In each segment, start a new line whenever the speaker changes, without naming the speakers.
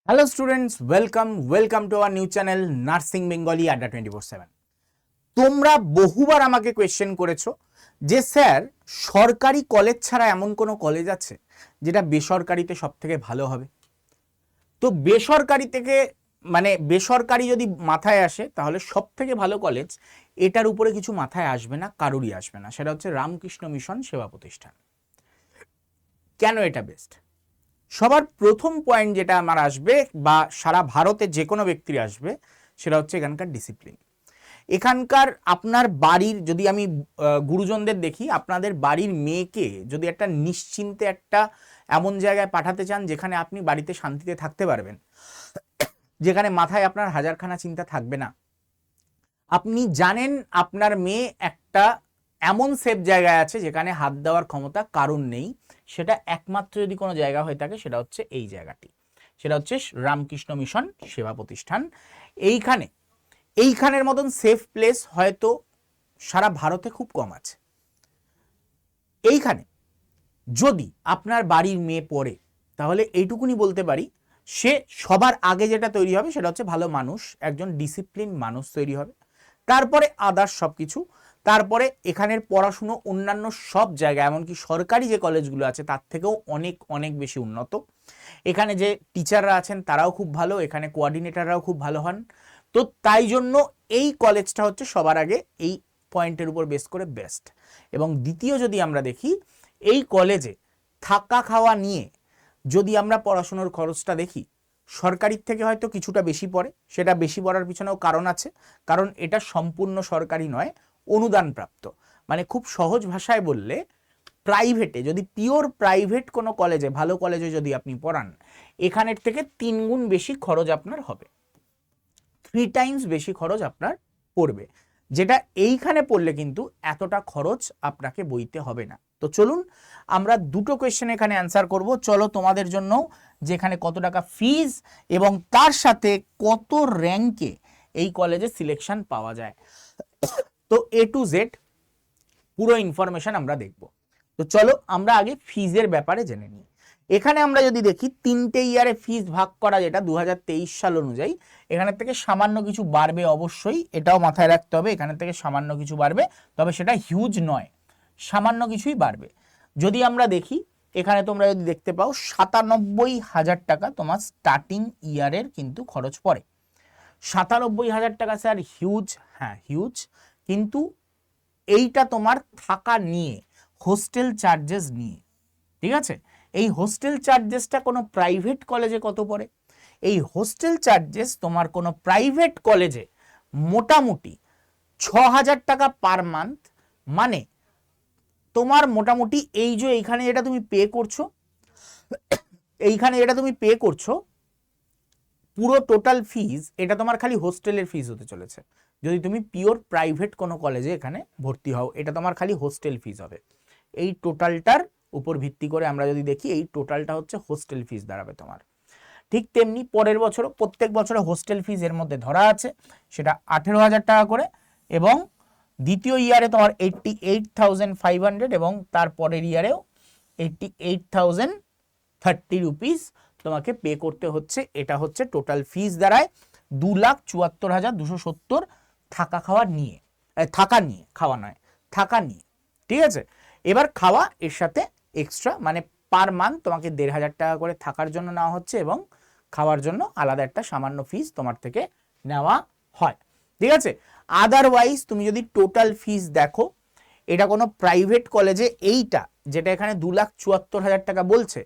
Hello students, welcome to our new channel nursing Bengali আড্ডা 24/7। তোমরা বহুবার আমাকে কোয়েশ্চেন করেছো যে স্যার, সরকারি কলেজ ছাড়া এমন কোনো কলেজ আছে যেটা বেসরকারিতে সব থেকে ভালো হবে? তো বেসরকারি থেকে বেসরকারি যদি মাথায় আসে তাহলে সব থেকে ভালো কলেজ, এটার উপরে কিছু মাথায় আসবে না, কারোরই আসবে না, সেটা হচ্ছে রামকৃষ্ণ মিশন সেবা প্রতিষ্ঠান। কেন এটা বেস্ট? সবার প্রথম পয়েন্ট যেটা আমার আসবে বা সারা ভারতে যে কোনো ব্যক্তির আসবে, সেটা হচ্ছে এখানকার ডিসিপ্লিন। এখানকার আপনার বাড়ির, যদি আমি গুরুজনদের দেখি, আপনাদের বাড়ির মেয়েকে যদি একটা নিশ্চিন্তে একটা এমন জায়গায় পাঠাতে চান যেখানে আপনি বাড়িতে শান্তিতে থাকতে পারবেন, যেখানে মাথায় আপনার হাজারখানা চিন্তা থাকবে না, আপনি জানেন আপনার মেয়ে একটা এমন সেফ জায়গায় আছে যেখানে হাত দেওয়ার ক্ষমতা কারণ নেই, সেটা একমাত্র যদি কোনো জায়গা হয়ে থাকে সেটা হচ্ছে এই জায়গাটি, সেটা হচ্ছে রামকৃষ্ণ মিশন সেবা প্রতিষ্ঠান। এইখানের মতন সেফ প্লেস হয়তো সারা ভারতে খুব কম আছে। এইখানে যদি আপনার বাড়ির মেয়ে পড়ে, তাহলে এইটুকুনি বলতে পারি, সে সবার আগে যেটা তৈরি হবে সেটা হচ্ছে ভালো মানুষ, একজন ডিসিপ্লিন মানুষ তৈরি হবে। তারপরে আদার্স সব কিছু, তারপরে এখানের পড়াশুনো অন্যান্য সব জায়গায়, এমনকি সরকারি যে কলেজগুলো আছে তার থেকেও অনেক অনেক বেশি উন্নত। এখানে যে টিচাররা আছেন তারাও খুব ভালো, এখানে কোঅর্ডিনেটররাও খুব ভালো হন। তো তাই জন্য এই কলেজটা হচ্ছে সবার আগে এই পয়েন্টের উপর বেস করে বেস্ট। এবং দ্বিতীয়, যদি আমরা দেখি এই কলেজে থাকা খাওয়া নিয়ে যদি আমরা পড়াশোনার খরচটা দেখি, সরকারির থেকে হয়তো কিছুটা বেশি পড়ে, সেটা বেশি পড়ার পিছনেও কারণ আছে, কারণ এটা সম্পূর্ণ সরকারি নয়, অনুদানপ্রাপ্ত। মানে খুব সহজ ভাষায় বললে, প্রাইভেটে যদি পিওর প্রাইভেট কোনো কলেজে, ভালো কলেজে যদি আপনি পড়ান, এখানের থেকে 3 গুণ বেশি খরচ আপনার হবে, 3 টাইমস বেশি খরচ আপনার পড়বে, যেটা এইখানে পড়লে কিন্তু এতটা খরচ আপনাকে বইতে হবে না। তো চলুন আমরা দুটো কোয়েশ্চেন এখানে অ্যান্সার করব। চলো তোমাদের জন্য, যেখানে কত টাকা ফিজ এবং তার সাথে কত র্যাঙ্কে এই কলেজে সিলেকশন পাওয়া যায়, তো এ টু জেড পুরো ইনফরমেশন আমরা দেখব। তো চলো আমরা আগে ফিজের ব্যাপারে জেনে নিই। এখানে আমরা যদি দেখি 3টে ইয়ারে ফিজ ভাগ করা, যেটা 2023 সাল অনুযায়ী, এখানের থেকে সামান্য কিছু বাড়বে অবশ্যই, এটাও মাথায় রাখতে হবে, এখানের থেকে সামান্য কিছু বাড়বে, তবে সেটা হিউজ নয়, সামান্য কিছুই বাড়বে। যদি আমরা দেখি, এখানে তোমরা যদি দেখতে পাও 97,000 টাকা তোমার স্টার্টিং ইয়ারের কিন্তু খরচ পড়ে। 97,000 টাকা স্যার হিউজ? হ্যাঁ হিউজ, কিন্তু এইটা তোমার থাকা নিয়ে, হোস্টেল চার্জেস নিয়ে, ঠিক আছে? এই হোস্টেল চার্জেসটা কোনো প্রাইভেট কলেজে কত পড়ে? এই হোস্টেল চার্জেস তোমার কোনো প্রাইভেট কলেজে মোটামুটি 6,000 টাকা পার মান্থ। মানে তোমার মোটামুটি এই যে এইখানে যেটা তুমি পে করছো, পুরো টোটাল ফিজ, এটা তোমার খালি হোস্টেলের ফিজ হতে চলেছে। যদি তুমি পিওর প্রাইভেট কোনো কলেজে এখানে ভর্তি হও, এটা তোমার খালি হোস্টেল ফিজ হবে। এই টোটালটার উপর ভিত্তি করে আমরা যদি দেখি, এই টোটালটা হচ্ছে হোস্টেল ফিজ দাঁড়াবে তোমার। ঠিক তেমনি পরের বছরও প্রত্যেক বছরে হোস্টেল ফিজ এর মধ্যে ধরা আছে, সেটা 18,000 টাকা করে, এবং দ্বিতীয় ইয়ারে তোমার 88,500, এবং তার পরের ইয়ারেও 88,030 রুপিস তোমাকে পে করতে হচ্ছে। এটা হচ্ছে টোটাল ফিজ দাঁড়ায় 2,74,270 থাকা খাওয়া নিয়ে, খাওয়া নয়, থাকা নিয়ে, ঠিক আছে? এবার খাওয়া এর সাথে এক্সট্রা, মানে পার মান্থ তোমাকে 1,500 টাকা করে থাকার জন্য নেওয়া হচ্ছে, এবং খাওয়ার জন্য আলাদা একটা সামান্য ফিস তোমার থেকে নেওয়া হয়, ঠিক আছে? আদারওয়াইজ তুমি যদি টোটাল ফিস দেখো, এটা কোনো প্রাইভেট কলেজে, এইটা যেটা এখানে 2,74,000 টাকা বলছে,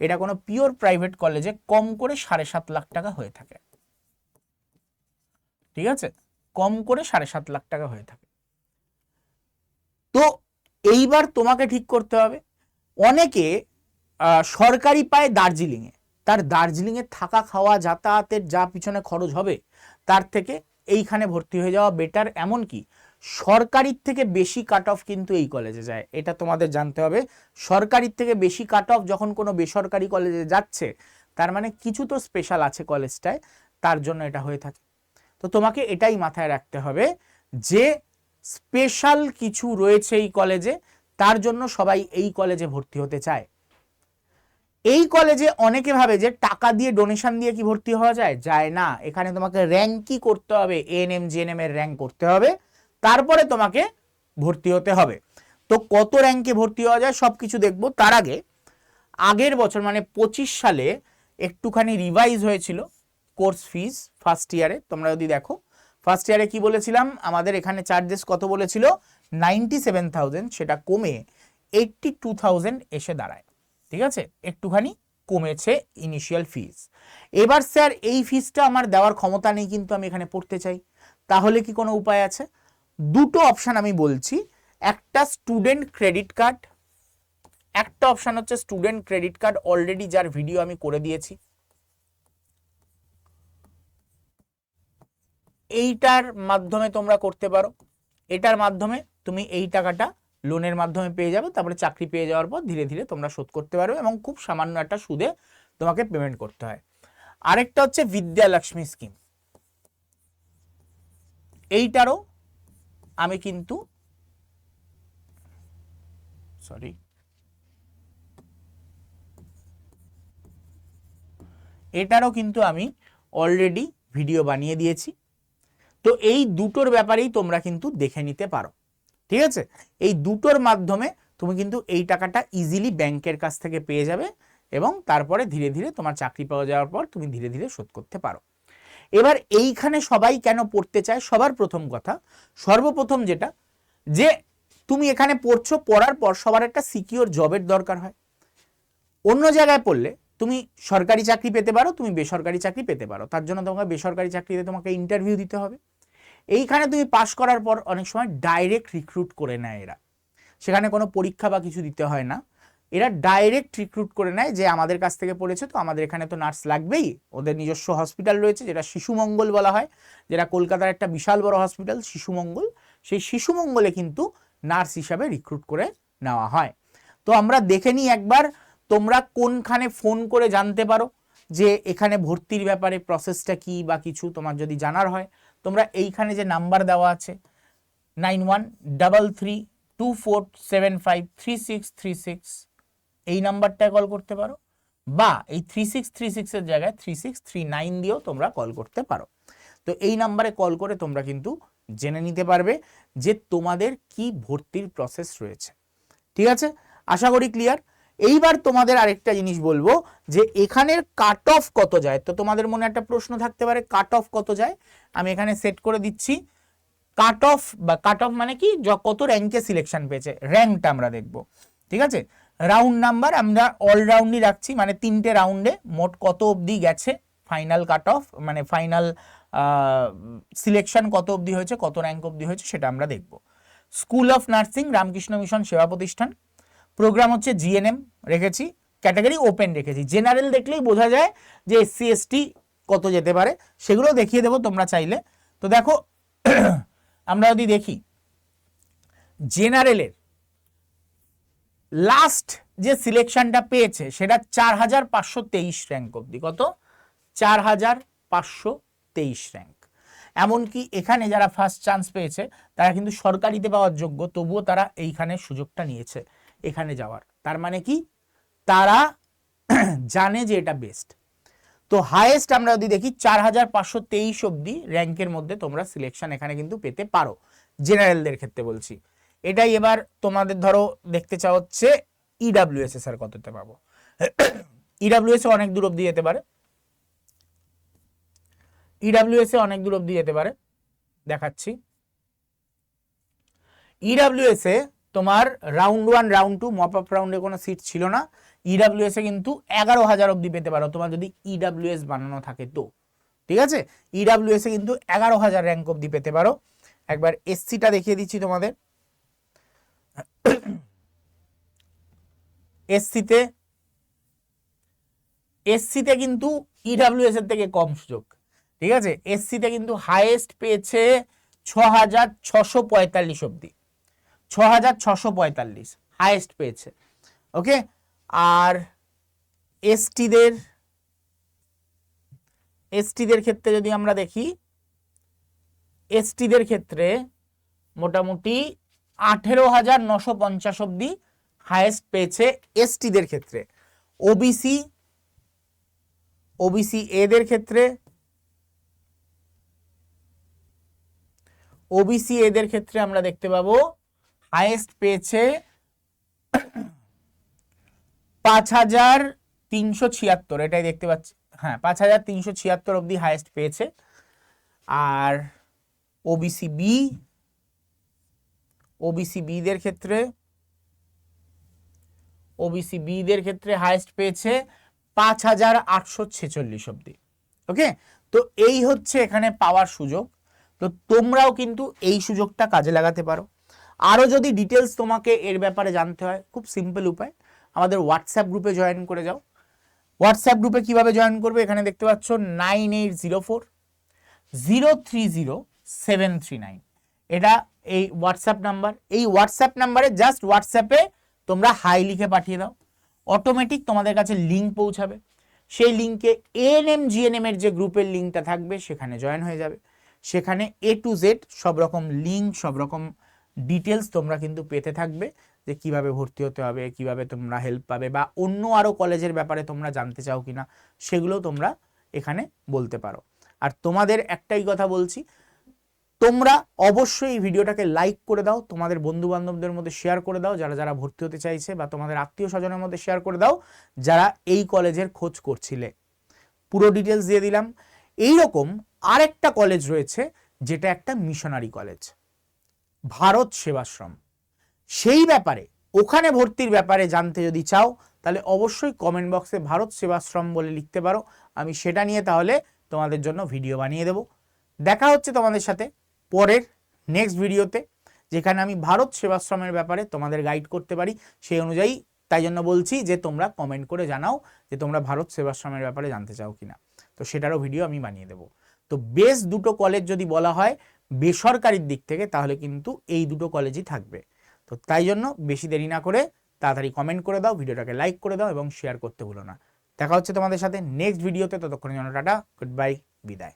এটা কোনো পিওর প্রাইভেট কলেজে কম করে 7.5 লাখ টাকা হয়ে থাকে, ঠিক আছে? কম করে 7.5 লাখ টাকা হয়ে থাকে। তো এইবার তোমাকে ঠিক করতে হবে, অনেকে সরকারি পায় দার্জিলিংয়ে, তার দার্জিলিংয়ে থাকা খাওয়া যাতায়াতের যা পিছনে খরচ হবে, তার থেকে এইখানে ভর্তি হয়ে যাওয়া বেটার। এমনকি সরকারির থেকে বেশি কাট অফ কিন্তু এই কলেজে যায়, এটা তোমাদের জানতে হবে। সরকারির থেকে বেশি কাট অফ যখন কোনো বেসরকারি কলেজে যাচ্ছে, তার মানে কিছু তো স্পেশাল আছে কলেজটায়, তার জন্য এটা হয়ে থাকে। তো তোমাকে এটাই মাথায় রাখতে হবে যে স্পেশাল কিছু রয়েছে এই কলেজে, তার জন্য সবাই এই কলেজে ভর্তি হতে চায়। এই কলেজে অনেকে ভাবে যে টাকা দিয়ে ডোনেশন দিয়ে কি ভর্তি হওয়া যায়, যায় না। এখানে তোমাকে র্যাঙ্কই করতে হবে, এএনএম জিএনএম এর র্যাঙ্ক করতে হবে, তারপরে তোমাকে ভর্তি হতে হবে। তো কত র্যাঙ্কে ভর্তি হওয়া যায় সবকিছু দেখবো। তার আগে আগের বছর মানে 25 সালে একটুখানি রিভাইজ হয়েছিল কোর্স ফিস ফার্স্ট ইয়ারে। তোমরা যদি দেখো ফার্স্ট ইয়ারে কি বলেছিলাম, আমাদের এখানে চার্জেস কত বলেছিল 97,000, সেটা কমে 82,000 এসে দাঁড়ায়। ঠিক আছে, একটুখানি কমেছে ইনিশিয়াল ফিস। এবার স্যার এই ফিসটা আমার দেওয়ার ক্ষমতা নেই, কিন্তু আমি এখানে পড়তে চাই, তাহলে কি কোনো উপায় আছে? দুটো অপশন আমি বলছি, একটা স্টুডেন্ট ক্রেডিট কার্ড, একটা অপশন হচ্ছে স্টুডেন্ট ক্রেডিট কার্ড, অলরেডি যার ভিডিও আমি করে দিয়েছি। এইটার মাধ্যমে তোমরা করতে পারো, এটার মাধ্যমে তুমি এই টাকাটা লোনের মাধ্যমে পেয়ে যাবে, তারপরে চাকরি পেয়ে যাওয়ার পর ধীরে ধীরে তোমরা শোধ করতে পারবে এবং খুব সামান্য একটা সুদে তোমাকে পেমেন্ট করতে হয়। আরেকটা হচ্ছে বিদ্যালক্ষ্মী স্কিম, এইটারও আমি কিন্তু এটারও কিন্তু আমি অলরেডি ভিডিও বানিয়ে দিয়েছি। তো এই দুটোর ব্যাপারেই তোমরা কিন্তু দেখে নিতে পারো। ঠিক আছে, এই দুটোর মাধ্যমে তুমি কিন্তু এই টাকাটা ইজিলি ব্যাংকের কাছ থেকে পেয়ে যাবে এবং তারপরে ধীরে ধীরে তোমার চাকরি পাওয়া যাওয়ার পর তুমি ধীরে ধীরে শোধ করতে পারো। এবার এইখানে সবাই কেন পড়তে চায়? সবার প্রথম কথা, সর্বপ্রথম যেটা, যে তুমি এখানে পড়ছো, পড়ার পর সবার একটা সিকিউর জবের দরকার হয়। অন্য জায়গায় পড়লে তুমি সরকারি চাকরি পেতে পারো, তুমি বেসরকারি চাকরি পেতে পারো, তার জন্য তোমাকে বেসরকারি চাকরিতে তোমাকে ইন্টারভিউ দিতে হবে। এইখানে তুমি পাস করার পর অনেক সময় ডাইরেক্ট রিক্রুট করে নেয় এরা, সেখানে কোনো পরীক্ষা বা কিছু দিতে হয় না, এরা ডাইরেক্ট রিক্রুট করে নেয় যে আমাদের কাছ থেকে পড়েছে তো আমাদের এখানে তো নার্স লাগবেই। ওদের নিজস্ব হসপিটাল রয়েছে যেটা শিশুমঙ্গল বলা হয়, যেটা কলকাতার একটা বিশাল বড় হসপিটাল শিশুমঙ্গল, সেই শিশুমঙ্গলে কিন্তু নার্স হিসাবে রিক্রুট করে নেওয়া হয়। তো আমরা দেখে নিই একবার তোমরা কোনখানে ফোন করে জানতে পারো যে এখানে ভর্তির ব্যাপারে প্রসেসটা কি বা কিছু তোমার যদি জানার হয়, তোমরা এইখানে যে নাম্বার দেওয়া আছে 913324753636 এই নাম্বারটায় কল করতে পারো, বা এই 3636 এর জায়গায় 3639 দিয়েও তোমরা কল করতে পারো। তো এই নাম্বারে কল করে তোমরা কিন্তু জেনে নিতে পারবে যে তোমাদের কি ভর্তির প্রসেস রয়েছে। ঠিক আছে, আশা করি ক্লিয়ার। এইবার তোমাদের আরেকটা জিনিস বলবো যে এখানের কাট অফ কত যায়। তো তোমাদের মনে একটা প্রশ্ন থাকতে পারে কাট অফ কত যায়, আমি এখানে সেট করে দিচ্ছি। কাট অফ বা কাট অফ মানে কি, কত র্যাঙ্কে সিলেকশন পেয়েছে, র্যাঙ্কটা আমরা দেখব। ঠিক আছে, রাউন্ড নাম্বার আমরা অলরাউন্ডই রাখছি, মানে 3টে রাউন্ডে মোট কত অবধি গেছে ফাইনাল কাট অফ, মানে ফাইনাল সিলেকশন কত অবধি হয়েছে, কত র্যাঙ্ক অবধি হয়েছে সেটা আমরা দেখব। School of nursing Ramakrishna mission সেবা প্রতিষ্ঠান, প্রোগ্রাম হচ্ছে জিএনএম রেখেছি, ক্যাটাগরি ওপেন রেখেছি। জেনারেল দেখলেই বোঝা যায় যে এসসি এসটি কত যেতে পারে, সেগুলো দেখিয়ে দেবো তোমরা চাইলে। তো দেখো আমরা যদি দেখি জেনারেলের লাস্ট যে সিলেকশনটা পেয়েছে সেটা 4523 র্যাঙ্ক অবধি, কত 4523 র্যাঙ্ক। এমনকি এখানে যারা ফার্স্ট চান্স পেয়েছে তারা কিন্তু সরকারিতে পাওয়ার যোগ্য, তবুও তারা এইখানে সুযোগটা নিয়েছে এখানে যাওয়ার। তার মানে কি, তারা জানে যে এটা বেস্ট। তো হাইয়েস্ট আমরা যদি দেখি 4523 অবধি র্যাঙ্কের মধ্যে তোমরা সিলেকশন এখানে কিন্তু পেতে পারো, জেনারেলদের ক্ষেত্রে বলছি। এটাই এবার তোমাদের ধরো দেখতে চাও হচ্ছে ইডাব্লিউএস আর কততে পাবো। ইডাব্লিউএস অনেক দূর অবধি যেতে পারে, ইডাব্লিউএস অনেক দূর অবধি যেতে পারে, দেখাচ্ছি। ইডাব্লিউএস তোমার রাউন্ড 1 রাউন্ড 2 মপ আপ রাউন্ডে কোনো সিট ছিল না, ইডাব্লিউএস কিন্তু 11,000 অবধি পেতে পারো তোমার যদি ইডাব্লিউএস বানানো থাকে তো। ঠিক আছে, ইডাব্লিউএস কিন্তু 11,000 র্যাঙ্ক অবধি পেতে পারো। একবার এসসিটা দেখিয়ে দিচ্ছি তোমাদের। এসসিতে কিন্তু ইডাব্লিউএস এর থেকে কম সুযোগ। ঠিক আছে, এসসিতে কিন্তু হাইয়েস্ট পেয়েছে 6,645 অবধি, 6,645 হাইয়েস্ট পেয়েছে। ওকে, আর এসটিদের ক্ষেত্রে যদি আমরা দেখি, এসটিদের ক্ষেত্রে মোটামুটি 18,950 অবধি হাইয়েস্ট পেয়েছে এসটিদের ক্ষেত্রে। ওবিসি এদের ক্ষেত্রে আমরা দেখতে পাবো হাইয়েস্ট পেয়েছে 5376, এটাই দেখতে পাচ্ছি, হ্যাঁ 5376 অব্দি হাইয়েস্ট পেয়েছে। আর ওবিসি বিদের ক্ষেত্রে হাইয়েস্ট পেয়েছে 5846 অব্দি। ওকে, তো এই হচ্ছে এখানে পাওয়ার সুযোগ। তো তোমরাও কিন্তু এই সুযোগটা কাজে লাগাতে পারো। আরো যদি ডিটেলস তোমাকে এর ব্যাপারে জানতে হয়, খুব সিম্পল উপায়, আমাদের হোয়াটসঅ্যাপ গ্রুপে জয়েন করে যাও। হোয়াটসঅ্যাপ গ্রুপে কিভাবে জয়েন করবে, এখানে দেখতে পাচ্ছ 9804030739, এটা এই হোয়াটসঅ্যাপ নাম্বার। এই হোয়াটসঅ্যাপ নাম্বারে জাস্ট হোয়াটসঅ্যাপে তোমরা হাই লিখে পাঠিয়ে দাও, অটোমেটিক তোমাদের কাছে লিঙ্ক পৌঁছাবে। সেই লিঙ্কে এএনএম জিএনএম এর যে গ্রুপের লিঙ্কটা থাকবে সেখানে জয়েন হয়ে যাবে। সেখানে A to Z সব রকম লিঙ্ক, সব রকম ডিটেলস তোমরা কিন্তু পেতে থাকবে, যে কিভাবে ভর্তি হতে হবে, কিভাবে তোমরা হেল্প পাবে, বা অন্য আরো কলেজের ব্যাপারে তোমরা জানতে চাও কিনা সেগুলো তোমরা এখানে বলতে পারো। আর তোমাদের একটাই কথা বলছি, তোমরা অবশ্যই এই ভিডিওটাকে লাইক করে দাও, তোমাদের বন্ধু বান্ধবদের মধ্যে শেয়ার করে দাও যারা যারা ভর্তি হতে চাইছে, বা তোমাদের আত্মীয় স্বজনের মধ্যে শেয়ার করে দাও যারা এই কলেজের খোঁজ করছিলে। পুরো ডিটেলস দিয়ে দিলাম। এইরকম আরেকটা কলেজ রয়েছে যেটা একটা মিশনারি কলেজ, ভারত সেবাশ্রম। সেই ব্যাপারে, ওখানে ভর্তির ব্যাপারে জানতে যদি চাও তাহলে অবশ্যই কমেন্ট বক্সে ভারত সেবাশ্রম বলে লিখতে পারো, আমি সেটা নিয়ে তাহলে তোমাদের জন্য ভিডিও বানিয়ে দেব। দেখা হচ্ছে তোমাদের সাথে পরের নেক্সট ভিডিওতে, যেখানে আমি ভারত সেবাশ্রমের ব্যাপারে তোমাদের গাইড করতে পারি সেই অনুযায়ী। তাই জন্য বলছি যে তোমরা কমেন্ট করে জানাও যে তোমরা ভারত সেবাশ্রমের ব্যাপারে জানতে চাও কিনা, তো সেটারও ভিডিও আমি বানিয়ে দেব। তো বেশ দুটো কলেজ যদি বলা হয় বেসরকারির দিক থেকে, তাহলে কিন্তু এই দুটো কলেজই থাকবে। তো তাই জন্য বেশি দেরি না করে তাড়াতাড়ি কমেন্ট করে দাও, ভিডিওটাকে লাইক করে দাও এবং শেয়ার করতে ভুলো না। দেখা হচ্ছে তোমাদের সাথে নেক্সট ভিডিওতে, ততক্ষণের জন্য টাটা, গুড বাই, বিদায়।